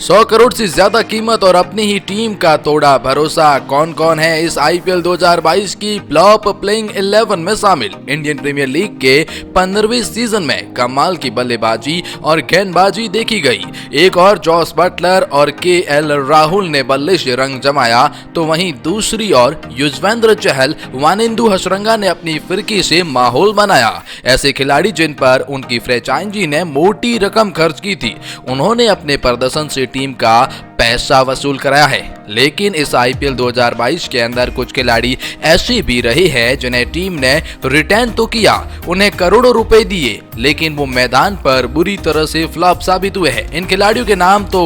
100 करोड़ से ज्यादा कीमत और अपनी ही टीम का तोड़ा भरोसा। कौन कौन है इस आईपीएल 2022 की फ्लॉप प्लेइंग 11 में शामिल? इंडियन प्रीमियर लीग के 15वें सीजन में कमाल की बल्लेबाजी और गेंदबाजी देखी गई। एक और जॉस बटलर और केएल राहुल ने बल्ले से रंग जमाया, तो वहीं दूसरी ओर युजवेंद्र चहल, वानिंदु हसरंगा ने अपनी फिरकी से माहौल बनाया। ऐसे खिलाड़ी जिन पर उनकी फ्रेंचाइजी ने मोटी रकम खर्च की थी, उन्होंने अपने प्रदर्शन से टीम का पैसा वसूल कराया है। लेकिन इस आईपीएल 2022 के अंदर कुछ खिलाड़ी ऐसे भी रहे हैं जिन्हें टीम ने रिटेन तो किया, उन्हें करोड़ों रुपए दिए, लेकिन वो मैदान पर बुरी तरह से फ्लॉप साबित हुए हैं। इन खिलाड़ियों के नाम तो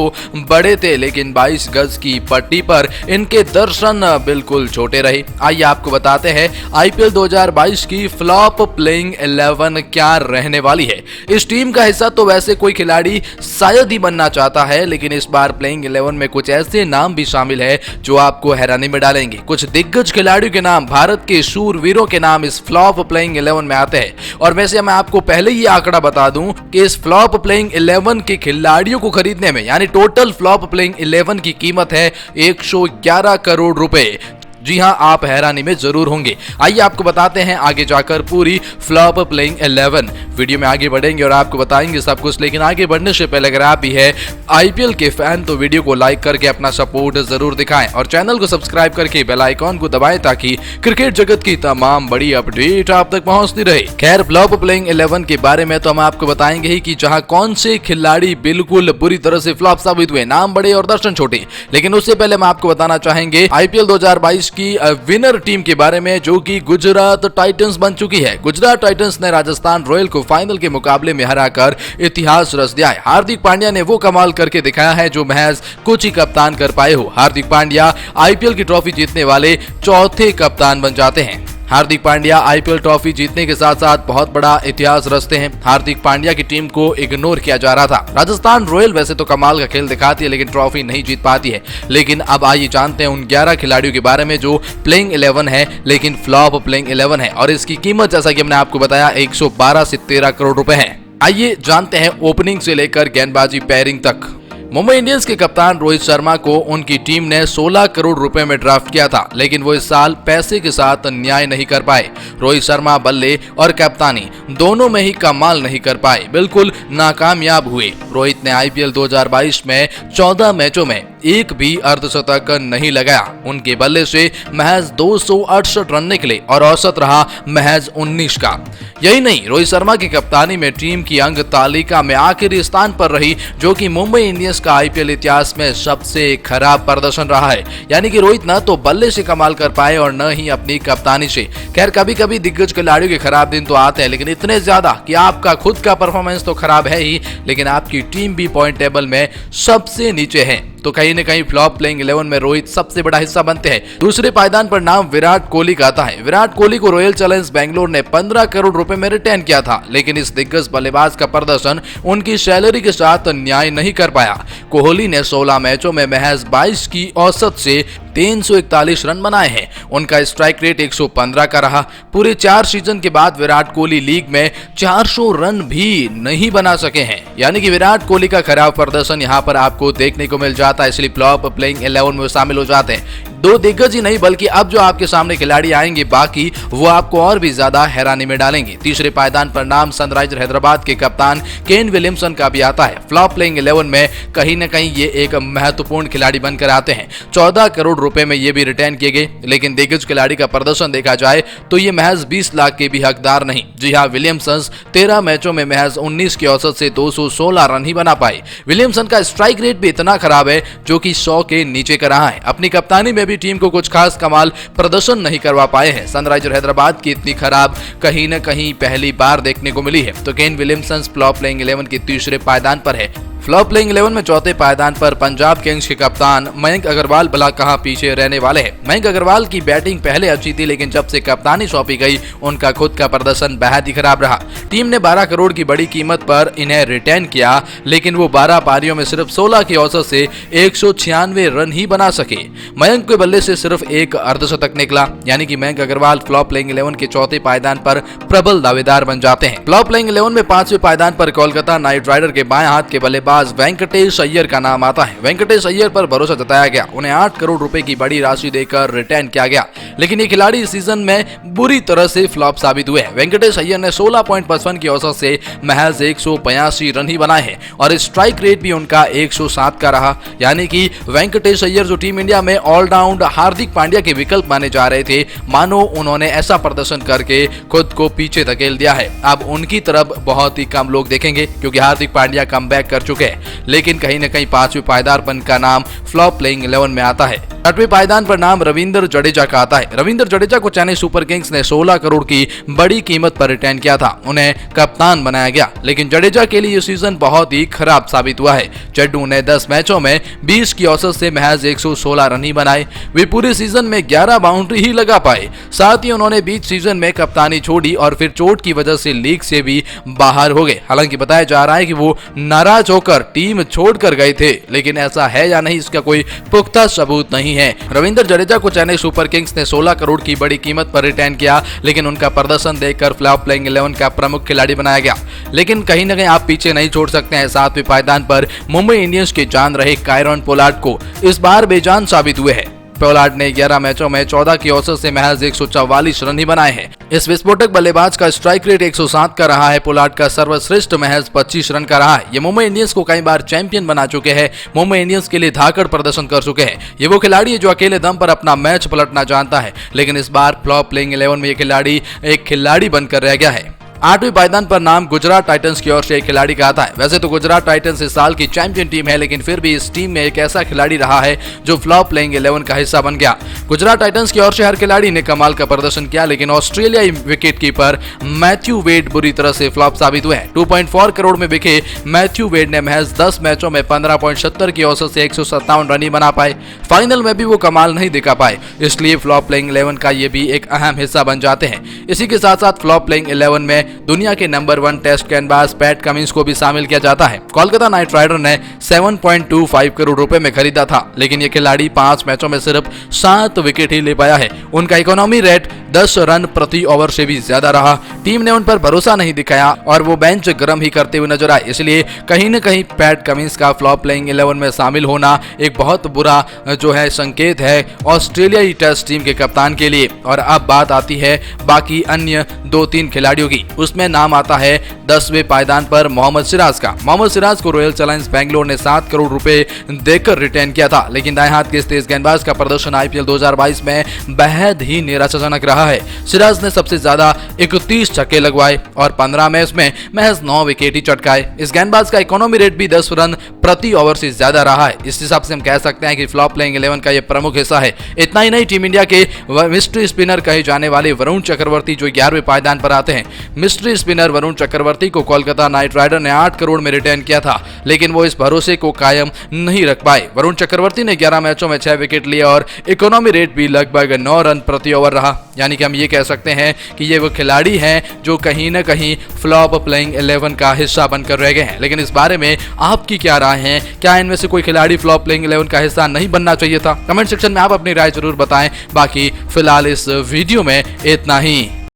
बड़े थे, लेकिन 22 गज की पट्टी पर इनके दर्शन बिल्कुल छोटे रहे। आइए आपको बताते हैं आईपीएल 2022 की फ्लॉप प्लेइंग 11 क्या रहने वाली है। इस टीम का हिस्सा तो वैसे कोई खिलाड़ी शायद ही बनना चाहता है, लेकिन इस बार प्लेइंग 11 में कुछ ऐसे नाम भी शामिल है जो आपको हैरानी में डालेंगे। कुछ दिग्गज खिलाड़ियों के नाम, भारत के शूरवीरों के नाम इस फ्लॉप प्लेइंग 11 में आते हैं। और वैसे मैं आपको पहले ही आंकड़ा बता दूं कि इस फ्लॉप प्लेइंग 11 के खिलाड़ियों को खरीदने में, यानी टोटल फ्लॉप प्लेइंग 11 की कीमत है 111 करोड़ रुपए। जी हां, आप हैरानी में जरूर होंगे। आइए आपको बताते हैं आगे जाकर पूरी फ्लॉप प्लेइंग 11। वीडियो में आगे बढ़ेंगे और आपको बताएंगे सब कुछ, लेकिन आगे बढ़ने से पहले अगर आप भी है आईपीएल के फैन तो वीडियो को लाइक करके अपना सपोर्ट जरूर दिखाएं और चैनल को सब्सक्राइब करके बेल आइकॉन को दबाएं ताकि क्रिकेट जगत की तमाम बड़ी अपडेट आप तक पहुंचती रहे। खैर, फ्लॉप प्लेइंग 11 के बारे में तो हम आपको बताएंगे ही कि जहां कौन से खिलाड़ी बिल्कुल बुरी तरह से फ्लॉप साबित हुए, नाम बड़े और दर्शन छोटे। लेकिन उससे पहले हम आपको बताना चाहेंगे आईपीएल 2022 की विनर टीम के बारे में, जो कि गुजरात टाइटंस बन चुकी है। गुजरात टाइटंस ने राजस्थान रॉयल को फाइनल के मुकाबले में हराकर इतिहास रच दिया है। हार्दिक पांड्या ने वो कमाल करके दिखाया है जो महज कुछ ही कप्तान कर पाए हो। हार्दिक पांड्या आईपीएल की ट्रॉफी जीतने वाले चौथे कप्तान बन जाते हैं। हार्दिक पांड्या आईपीएल ट्रॉफी जीतने के साथ साथ बहुत बड़ा इतिहास रचते हैं। हार्दिक पांड्या की टीम को इग्नोर किया जा रहा था। राजस्थान रॉयल वैसे तो कमाल का खेल दिखाती है, लेकिन ट्रॉफी नहीं जीत पाती है। लेकिन अब आइए जानते हैं उन 11 खिलाड़ियों के बारे में जो प्लेइंग 11 है, लेकिन फ्लॉप प्लेइंग 11 है। और इसकी कीमत जैसा कि हमने आपको बताया 112 से 13 करोड़ रुपए है। आइए जानते हैं ओपनिंग से लेकर गेंदबाजी पेयरिंग तक। मुंबई इंडियंस के कप्तान रोहित शर्मा को उनकी टीम ने 16 करोड़ रुपए में ड्राफ्ट किया था, लेकिन वो इस साल पैसे के साथ न्याय नहीं कर पाए। रोहित शर्मा बल्ले और कप्तानी दोनों में ही कमाल नहीं कर पाए, बिल्कुल नाकामयाब हुए। रोहित ने आईपीएल 2022 में 14 मैचों में एक भी अर्धशतक नहीं लगाया। उनके बल्ले से महज 268 रन निकले और औसत रहा महज 19 का। यही नहीं, रोहित शर्मा की कप्तानी में टीम की अंक तालिका में आखिरी स्थान पर रही, जो कि मुंबई इंडियंस का आईपीएल इतिहास में सबसे खराब प्रदर्शन रहा है। यानी कि रोहित न तो बल्ले से कमाल कर पाए और न ही अपनी कप्तानी से। खैर, कभी कभी दिग्गज खिलाड़ियों के खराब दिन तो आते हैं, लेकिन इतने ज्यादा कि आपका खुद का परफॉर्मेंस तो खराब है ही, लेकिन आपकी टीम भी पॉइंट टेबल में सबसे नीचे है। तो कहीं न कहीं फ्लॉप प्लेइंग 11 में रोहित सबसे बड़ा हिस्सा बनते हैं। दूसरे पायदान पर नाम विराट कोहली का आता है। विराट कोहली को रॉयल चैलेंजर्स बेंगलोर ने 15 करोड़ रुपए में रिटेन किया था, लेकिन इस दिग्गज बल्लेबाज का प्रदर्शन उनकी सैलरी के साथ न्याय नहीं कर पाया। कोहली ने 16 मैचों में महज 22 की औसत से 341 रन बनाए हैं। उनका स्ट्राइक रेट 115 का रहा। पूरे 4 सीजन के बाद विराट कोहली लीग में 400 रन भी नहीं बना सके हैं। यानी कि विराट कोहली का खराब प्रदर्शन यहाँ पर आपको देखने को मिल जाता है, इसलिए फ्लॉप प्लेइंग 11 में शामिल हो जाते हैं। दो दिग्गज ही नहीं, बल्कि अब जो आपके सामने खिलाड़ी आएंगे बाकी, वो आपको और भी ज्यादा हैरानी में डालेंगे। तीसरे पायदान पर नाम सनराइजर हैदराबाद के कप्तान केन विलियमसन का भी आता है। फ्लॉप प्लेइंग 11 में कहीं न कहीं ये एक महत्वपूर्ण खिलाड़ी बनकर आते हैं। 14 करोड़ रुपए में ये भी रिटेन किए गए, लेकिन दिग्गज खिलाड़ी का प्रदर्शन देखा जाए तो ये महज 20 लाख के भी हकदार नहीं। जी हाँ, विलियमसन 13 मैचों में महज 19 की औसत से 216 रन ही बना पाए। विलियमसन का स्ट्राइक रेट भी इतना खराब है जो कि 100 के नीचे का रहा है। अपनी कप्तानी में भी टीम को कुछ खास कमाल प्रदर्शन नहीं करवा पाए हैं। सनराइजर हैदराबाद की इतनी खराब कहीं न कहीं पहली बार देखने को मिली है। तो केन विलियमसन फ्लॉप प्लेइंग 11 के तीसरे पायदान पर है। फ्लॉप प्लेइंग 11 में चौथे पायदान पर पंजाब किंग्स के कप्तान मयंक अग्रवाल भला कहां पीछे रहने वाले हैं। मयंक अग्रवाल की बैटिंग पहले अच्छी थी, लेकिन जब से कप्तानी सौंपी गई उनका खुद का प्रदर्शन बेहद ही खराब रहा। टीम ने 12 करोड़ की बड़ी कीमत पर इन्हें रिटेन किया, लेकिन वो 12 पारियों में सिर्फ 16 की औसत से 196 रन ही बना सके। मयंक के बल्ले से सिर्फ एक अर्धशतक निकला, यानी कि मयंक अग्रवाल फ्लॉप प्लेइंग 11 के चौथे पायदान पर प्रबल दावेदार बन जाते हैं। फ्लॉप प्लेइंग 11 में 5वें पायदान पर कोलकाता नाइट राइडर के बाएं हाथ के बल्लेबाज गेंदबाज वेंकटेश अय्यर का नाम आता है। वेंकटेश अय्यर पर भरोसा जताया गया, उन्हें 8 करोड़ रुपए की बड़ी राशि देकर रिटेन किया गया, लेकिन ये खिलाड़ी इस सीजन में बुरी तरह से फ्लॉप साबित हुए हैं। वेंकटेश अय्यर ने 16.55 की औसत से महज 182 रन ही बनाए हैं और स्ट्राइक रेट भी उनका 107 का रहा। यानी कि वेंकटेश अय्यर जो टीम इंडिया में ऑलराउंड हार्दिक पांड्या के विकल्प माने जा रहे थे, मानो उन्होंने ऐसा प्रदर्शन करके खुद को पीछे धकेल दिया है। अब उनकी तरफ बहुत ही कम लोग देखेंगे क्योंकि हार्दिक पांड्या कमबैक कर चुके हैं, लेकिन कहीं न कहीं 5वें पायदान का नाम फ्लॉप प्लेइंग 11 में आता है। 8वें पायदान पर नाम रविंद्र जडेजा का आता है। रविंद्र जडेजा को चेन्नई सुपर किंग्स ने 16 करोड़ की बड़ी कीमत पर रिटेन किया था, उन्हें कप्तान बनाया गया, लेकिन जडेजा के लिए यह सीजन बहुत ही खराब साबित हुआ है। जड्डू ने 10 मैचों में 20 की औसत से महज 116 रन ही बनाए। वे पूरे सीजन में 11 बाउंड्री ही लगा पाए। साथ ही उन्होंने बीच सीजन में कप्तानी छोड़ी और फिर चोट की वजह से लीग से भी बाहर हो गए। हालांकि बताया जा रहा है कि वो नाराज होकर टीम छोड़कर गए थे, लेकिन ऐसा है या नहीं इसका कोई पुख्ता सबूत नहीं है। रविंद्र जडेजा को चेन्नई सुपर किंग्स ने 16 करोड़ की बड़ी कीमत पर रिटेन किया, लेकिन उनका प्रदर्शन देखकर फ्लॉप प्लेइंग 11 का प्रमुख खिलाड़ी बनाया गया। लेकिन कहीं न कहीं आप पीछे नहीं छोड़ सकते हैं। 7वें पायदान पर मुंबई इंडियंस के जान रहे कायरन पोलार्ड को इस बार बेजान साबित हुए हैं। पोलार्ड ने 11 मैचों में 14 की औसत से महज 144 रन ही बनाए हैं। इस विस्फोटक बल्लेबाज का स्ट्राइक रेट 107 का रहा है। पोलार्ड का सर्वश्रेष्ठ महज 25 रन का रहा है। ये मुंबई इंडियंस को कई बार चैंपियन बना चुके हैं, मुंबई इंडियंस के लिए धाकड़ प्रदर्शन कर चुके हैं। ये वो खिलाड़ी है जो अकेले दम पर अपना मैच पलटना जानता है, लेकिन इस बार फ्लॉप प्लेइंग 11 में ये खिलाड़ी एक खिलाड़ी बनकर रह गया है। 8वें पायदान पर नाम गुजरात टाइटंस की ओर से एक खिलाड़ी का आता है। वैसे तो गुजरात टाइटंस इस साल की चैंपियन टीम है, लेकिन फिर भी इस टीम में एक ऐसा खिलाड़ी रहा है जो फ्लॉप प्लेइंग 11 का हिस्सा बन गया। गुजरात टाइटंस की ओर से हर खिलाड़ी ने कमाल का प्रदर्शन किया, लेकिन ऑस्ट्रेलियाई विकेटकीपर मैथ्यू वेड बुरी तरह से फ्लॉप साबित हुए हैं। 2.4 करोड़ में बिके मैथ्यू वेड ने महज 10 मैचों में 15.70 की औसत से 157 रन ही बना पाए। फाइनल में भी वो कमाल नहीं दिखा पाए, इसलिए फ्लॉप प्लेइंग 11 का ये भी एक अहम हिस्सा बन जाते हैं। इसी के साथ साथ फ्लॉप प्लेइंग 11 में दुनिया के नंबर 1 टेस्ट गेंदबाज पैट कमिंस को भी शामिल किया जाता है। कोलकाता नाइट राइडर ने 7.25 करोड़ रुपए में खरीदा था, लेकिन ये खिलाड़ी 5 मैचों में सिर्फ 7 विकेट ही ले पाया है। उनका इकोनॉमी रेट 10 रन प्रति ओवर से भी ज्यादा रहा। टीम ने उन पर भरोसा नहीं दिखाया और वो बेंच गर्म ही करते हुए नजर आए, इसलिए कहीं न कहीं पैट कमिंस का फ्लॉप प्लेइंग 11 में शामिल होना एक बहुत बुरा जो है संकेत है ऑस्ट्रेलियाई टेस्ट टीम के कप्तान के लिए। और अब बात आती है बाकी अन्य 2-3 खिलाड़ियों की। उसमें नाम आता है 10वें पायदान पर मोहम्मद सिराज का। मोहम्मद सिराज को रॉयल चैलेंजर्स बेंगलोर ने 7 करोड़ रुपए देकर रिटेन किया था, लेकिन दाएं हाथ के तेज गेंदबाज का प्रदर्शन आईपीएल 2022 में बेहद ही निराशाजनक रहा है। सिराज ने सबसे ज्यादा 31 छक्के लगवाए और 15 मैच में महज 9 विकेट ही चटकाए। इस गेंदबाज का इकोनॉमी रेट भी 10 रन प्रति ओवर से ज्यादा रहा है। इस हिसाब से हम कह सकते हैं कि फ्लॉप प्लेइंग 11 का यह प्रमुख हिस्सा है। इतना ही नहीं, टीम इंडिया के मिस्ट्री स्पिनर कहे जाने वाले वरुण चक्रवर्ती जो 11वें पायदान पर आते हैं। मिस्ट्री स्पिनर वरुण चक्रवर्ती को कोलकाता नाइट राइडर ने 8 करोड़ में रिटेन किया था, लेकिन वो इस भरोसे को कायम नहीं रख पाए। वरुण चक्रवर्ती ने 11 मैचों में 6 विकेट लिए और इकोनॉमी रेट भी लगभग 9 रन प्रति ओवर रहा। यानी कि हम ये कह सकते हैं कि ये वो खिलाड़ी हैं जो कहीं ना कहीं फ्लॉप प्लेइंग 11 का हिस्सा बनकर रह गए हैं। लेकिन इस बारे में आपकी क्या राय है? क्या इनमें से कोई खिलाड़ी फ्लॉप प्लेइंग 11 का हिस्सा नहीं बनना चाहिए था? कमेंट सेक्शन में आप अपनी राय जरूर बताएं। बाकी फिलहाल इस वीडियो में इतना ही।